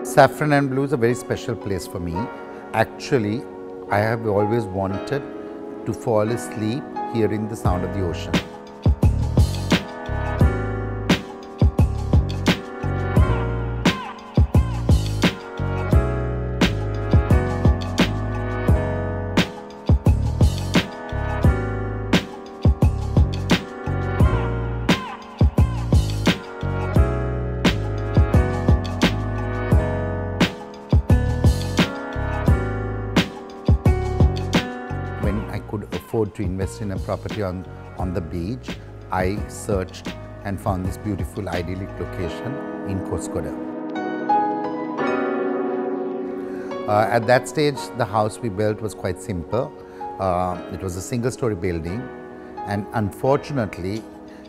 Saffron and Blue is a very special place for me. Actually, I have always wanted to fall asleep hearing the sound of the ocean. When I could afford to invest in a property on the beach, I searched and found this beautiful idyllic location in Koskoda. At that stage, the house we built was quite simple. It was a single-story building, and unfortunately,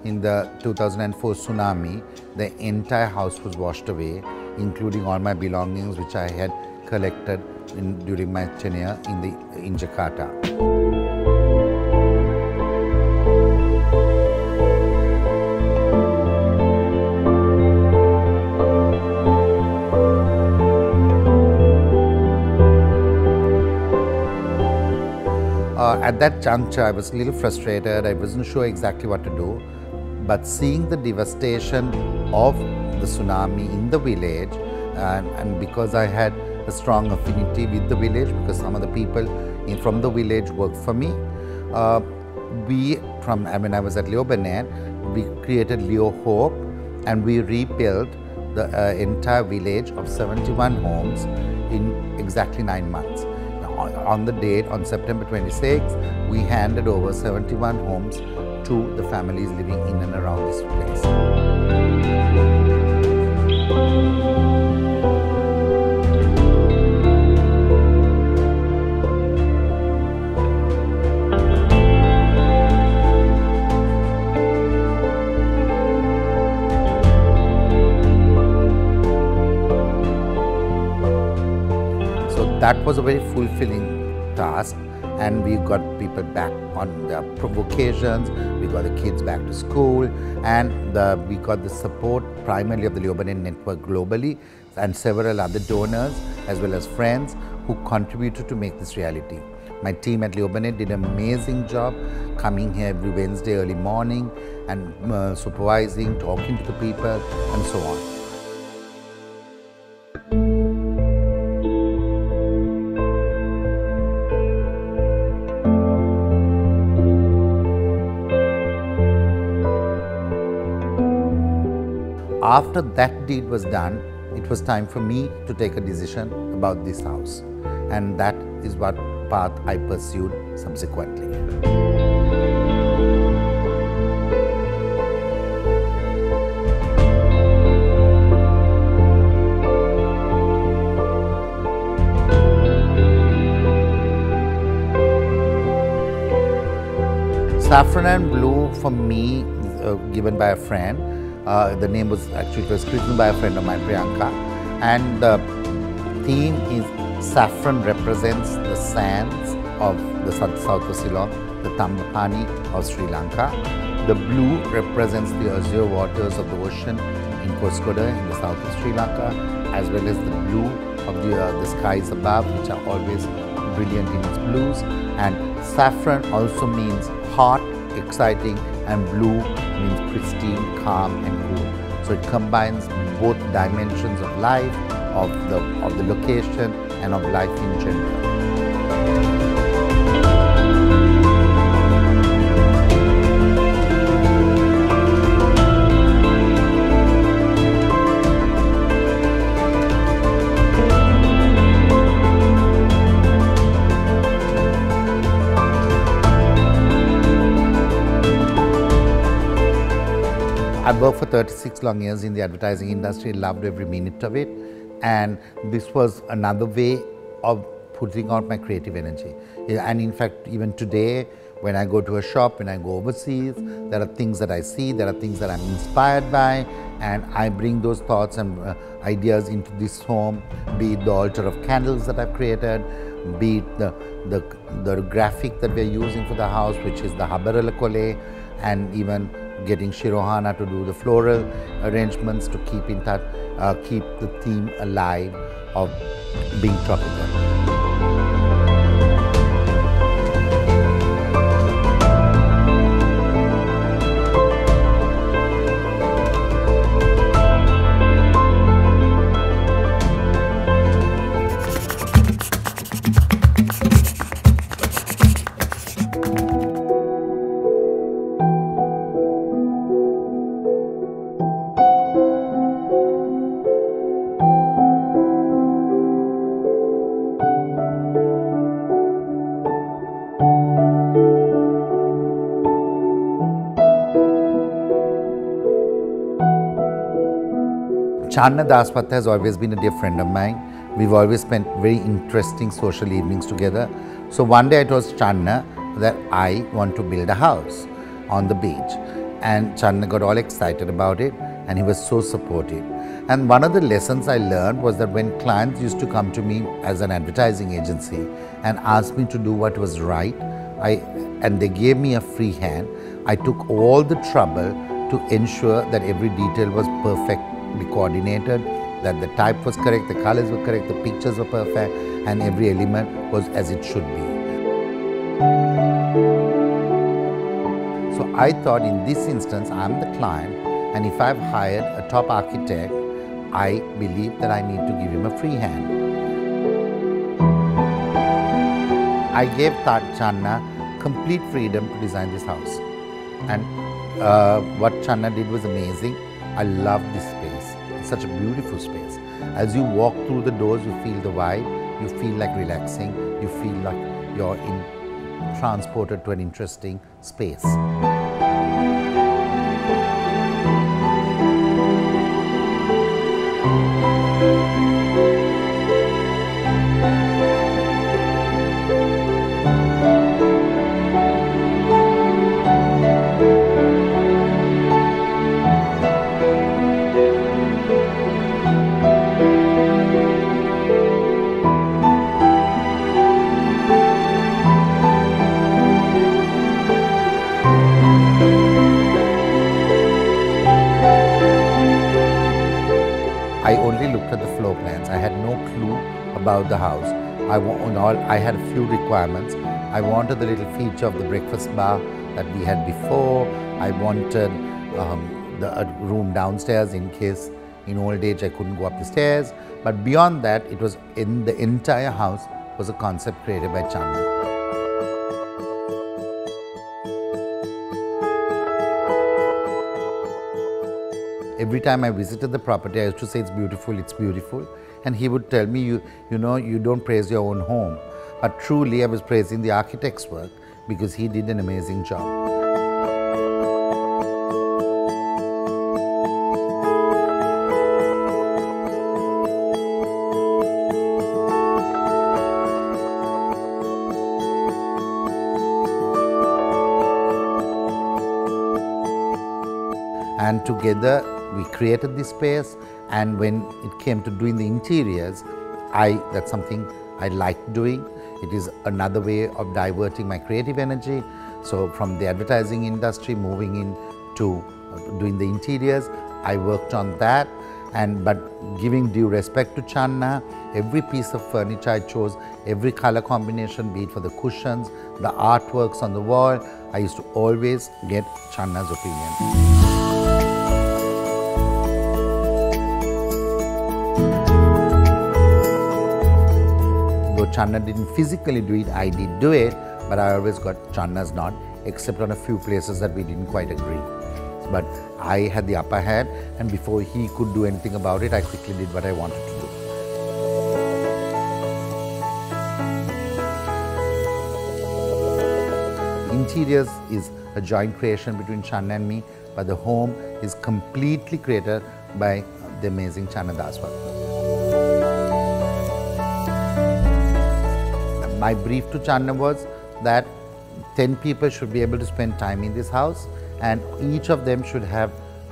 in the 2004 tsunami, the entire house was washed away, including all my belongings which I had collected during my tenure in Jakarta. At that juncture, I was a little frustrated. I wasn't sure exactly what to do. But seeing the devastation of the tsunami in the village, and because I had a strong affinity with the village, because some of the people from the village worked for me, when I was at Leoben, we created Leo Hope, and we rebuilt the entire village of 71 homes in exactly 9 months. On the date, on September 26th, we handed over 71 homes to the families living in and around this place. So that was a very fulfilling task, and we got people back on their vocations, we got the kids back to school, and we got the support primarily of the Leoben network globally and several other donors as well as friends who contributed to make this reality. My team at Leoben did an amazing job coming here every Wednesday early morning and supervising, talking to the people and so on. After that deed was done, it was time for me to take a decision about this house, and that is what path I pursued subsequently. Saffron and Blue for me, given by a friend. The name was actually written by a friend of mine, Priyanka, and the theme is saffron represents the sands of the south of Ceylon, the Tambapani of Sri Lanka. The blue represents the azure waters of the ocean in Koskoda in the south of Sri Lanka, as well as the blue of the skies above, which are always brilliant in its blues. And saffron also means heart exciting, and blue means pristine, calm and cool. So it combines both dimensions of life, of the location and of life in general. I've worked for 36 long years in the advertising industry, loved every minute of it, and this was another way of putting out my creative energy. And in fact, even today, when I go to a shop, when I go overseas, there are things that I see, there are things that I'm inspired by, and I bring those thoughts and ideas into this home, be it the altar of candles that I've created, be it the graphic that we're using for the house, which is the Habarala Kole, and even getting Shirohana to do the floral arrangements to keep in touch, keep the theme alive of being tropical. Channa Daspatha has always been a dear friend of mine. We've always spent very interesting social evenings together. So one day I told Channa that I want to build a house on the beach. And Channa got all excited about it, and he was so supportive. And one of the lessons I learned was that when clients used to come to me as an advertising agency and ask me to do what was right, and they gave me a free hand, I took all the trouble to ensure that every detail was perfectly coordinated, that the type was correct, the colors were correct, the pictures were perfect, and every element was as it should be. So I thought, in this instance, I'm the client, and if I've hired a top architect, I believe that I need to give him a free hand. I gave Channa complete freedom to design this house, and what Channa did was amazing. I love this space. It's such a beautiful space. As you walk through the doors, you feel the vibe, you feel like relaxing, you feel like you're transported to an interesting space. I only looked at the floor plans. I had no clue about the house. I had a few requirements. I wanted the little feature of the breakfast bar that we had before. I wanted a room downstairs in case in old age I couldn't go up the stairs. But beyond that, it was in the entire house was a concept created by Channa. Every time I visited the property, I used to say, it's beautiful, it's beautiful. And he would tell me, you know, you don't praise your own home. But truly, I was praising the architect's work because he did an amazing job. And together, we created this space, and when it came to doing the interiors, that's something I like doing. It is another way of diverting my creative energy. So from the advertising industry, moving into doing the interiors, I worked on that. But giving due respect to Channa, every piece of furniture I chose, every color combination, be it for the cushions, the artworks on the wall, I used to always get Channa's opinion. Though Channa didn't physically do it, I did do it, but I always got Channa's nod, except on a few places that we didn't quite agree. But I had the upper hand, and before he could do anything about it, I quickly did what I wanted to do. Interiors is a joint creation between Channa and me, but the home is completely created by the amazing Channa Daswat. My brief to Channa was that 10 people should be able to spend time in this house, and each of them should have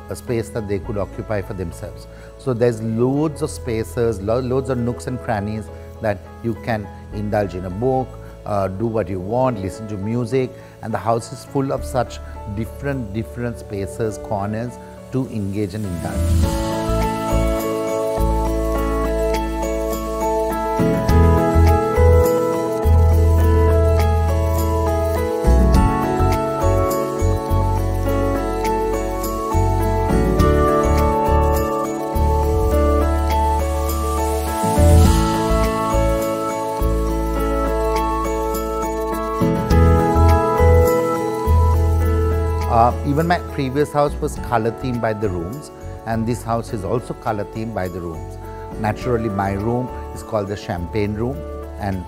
a space that they could occupy for themselves. So there's loads of spaces, loads of nooks and crannies that you can indulge in a book, do what you want, listen to music, and the house is full of such different spaces, corners to engage and indulge. Even my previous house was color themed by the rooms, and this house is also color themed by the rooms. Naturally, my room is called the champagne room, and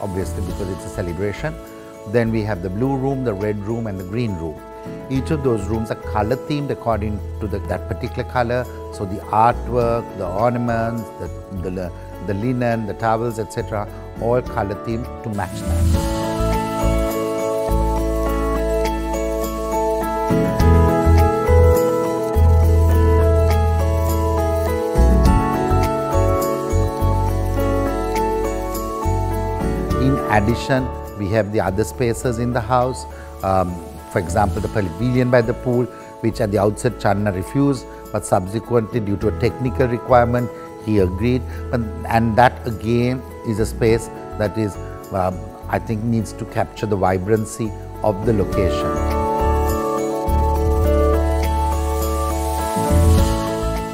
obviously because it's a celebration. Then we have the blue room, the red room, and the green room. Each of those rooms are color themed according to that particular color. So the artwork, the ornaments, the linen, the towels, etc., all color themed to match that. In addition, we have the other spaces in the house. For example, the pavilion by the pool, which at the outset Channa refused, but subsequently due to a technical requirement, he agreed. And that again is a space that is, I think, needs to capture the vibrancy of the location.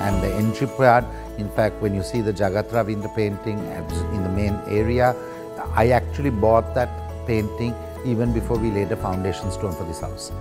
And the entry part, in fact, when you see the Jagat window painting in the main area, I actually bought that painting even before we laid a foundation stone for this house.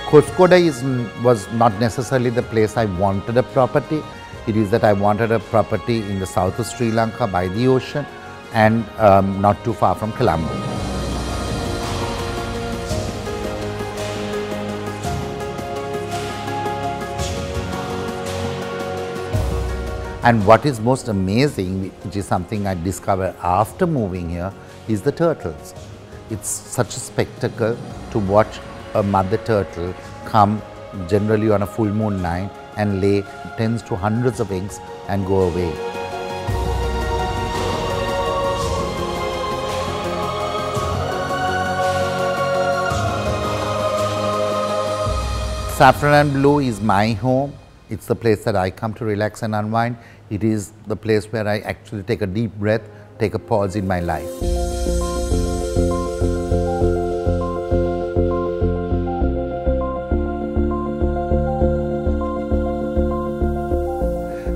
Koskoda was not necessarily the place I wanted a property. It is that I wanted a property in the south of Sri Lanka by the ocean and not too far from Colombo. And what is most amazing, which is something I discovered after moving here, is the turtles. It's such a spectacle to watch a mother turtle come generally on a full moon night and lay tens to hundreds of eggs and go away. Saffron and Blue is my home. It's the place that I come to relax and unwind. It is the place where I actually take a deep breath, take a pause in my life.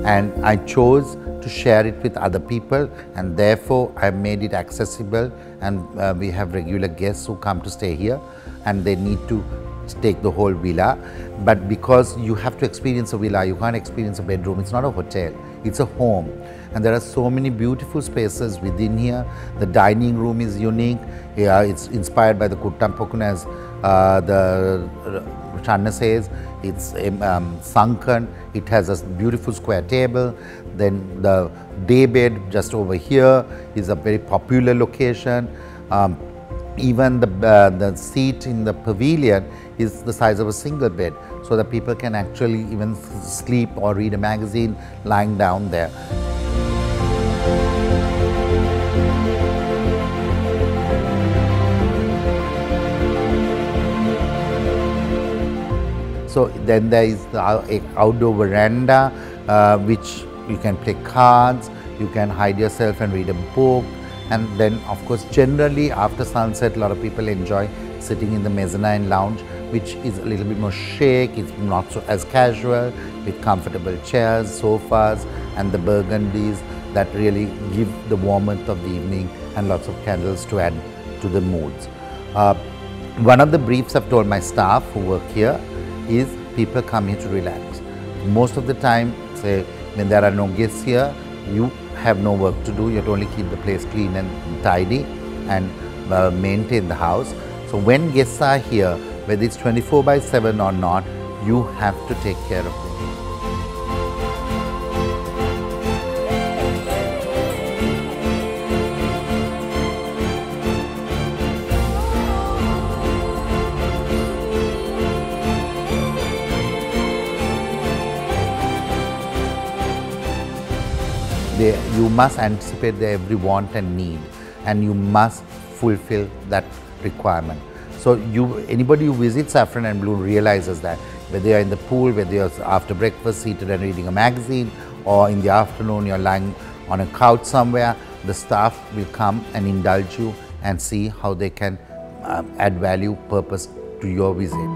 And I chose to share it with other people, and therefore I made it accessible, and we have regular guests who come to stay here and they need to take the whole villa. But because you have to experience a villa, you can't experience a bedroom. It's not a hotel, it's a home. And there are so many beautiful spaces within here. The dining room is unique. It's inspired by the Kuttampokunas, the Channa says, it's sunken. It has a beautiful square table. Then the day bed just over here is a very popular location. Even the seat in the pavilion is the size of a single bed, so that people can actually even sleep or read a magazine lying down there. So then there is the outdoor veranda, which you can play cards, you can hide yourself and read a book. And then of course generally after sunset a lot of people enjoy sitting in the mezzanine lounge, which is a little bit more chic, it's not so as casual, with comfortable chairs, sofas and the burgundies that really give the warmth of the evening, and lots of candles to add to the moods. One of the briefs I've told my staff who work here is people come here to relax. Most of the time, say when there are no guests here, you have no work to do, you have to only keep the place clean and tidy and maintain the house. So when guests are here, whether it's 24/7 or not, you have to take care of them. You must anticipate their every want and need, and you must fulfill that requirement. So anybody who visits Saffron and Blue realizes that, whether you're in the pool, whether you're after breakfast seated and reading a magazine, or in the afternoon you're lying on a couch somewhere, the staff will come and indulge you and see how they can add value, purpose to your visit.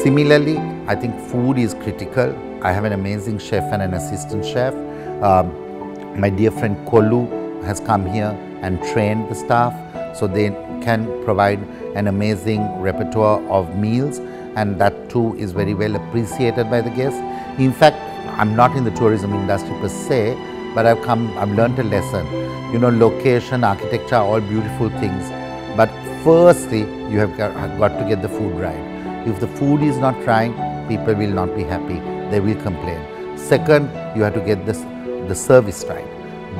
Similarly, I think food is critical. I have an amazing chef and an assistant chef. My dear friend Kolu has come here and trained the staff, so they can provide an amazing repertoire of meals, and that too is very well appreciated by the guests. In fact, I'm not in the tourism industry per se, but I've learned a lesson. You know, location, architecture are all beautiful things, but firstly, you have got to get the food right. If the food is not right, people will not be happy, they will complain. Second, you have to get the service right.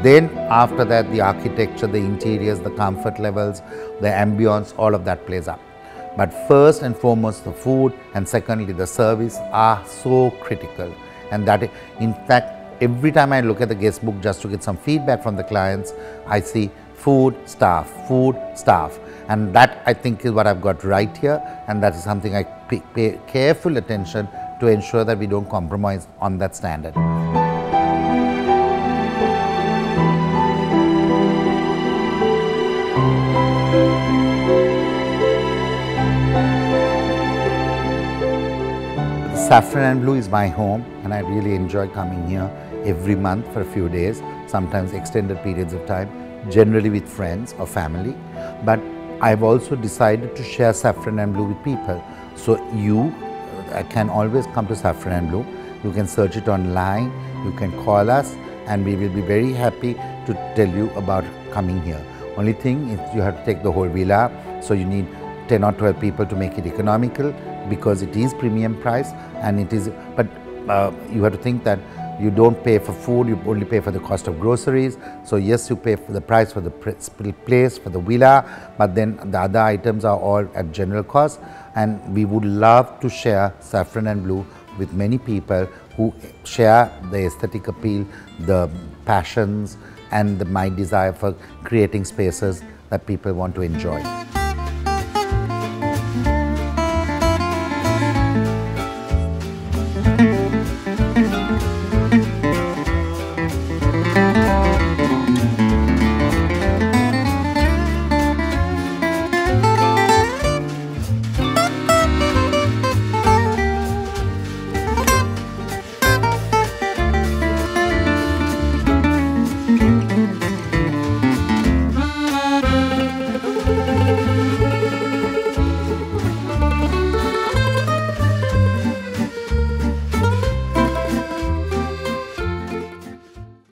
Then after that, the architecture, the interiors, the comfort levels, the ambience, all of that plays up. But first and foremost, the food, and secondly, the service are so critical. And that, in fact, every time I look at the guest book just to get some feedback from the clients, I see food, staff, food, staff. And that, I think, is what I've got right here, and that is something I pay careful attention to ensure that we don't compromise on that standard. Saffron and Blue is my home, and I really enjoy coming here every month for a few days, sometimes extended periods of time, generally with friends or family. But I've also decided to share Saffron and Blue with people. So you can always come to Saffron and Blue. You can search it online, you can call us, and we will be very happy to tell you about coming here. Only thing is you have to take the whole villa, so you need 10 or 12 people to make it economical, because it is premium price, and it is, but you have to think that you don't pay for food, you only pay for the cost of groceries. So yes, you pay for the price for the place, for the villa, but then the other items are all at general cost. And we would love to share Saffron and Blue with many people who share the aesthetic appeal, the passions, and my desire for creating spaces that people want to enjoy.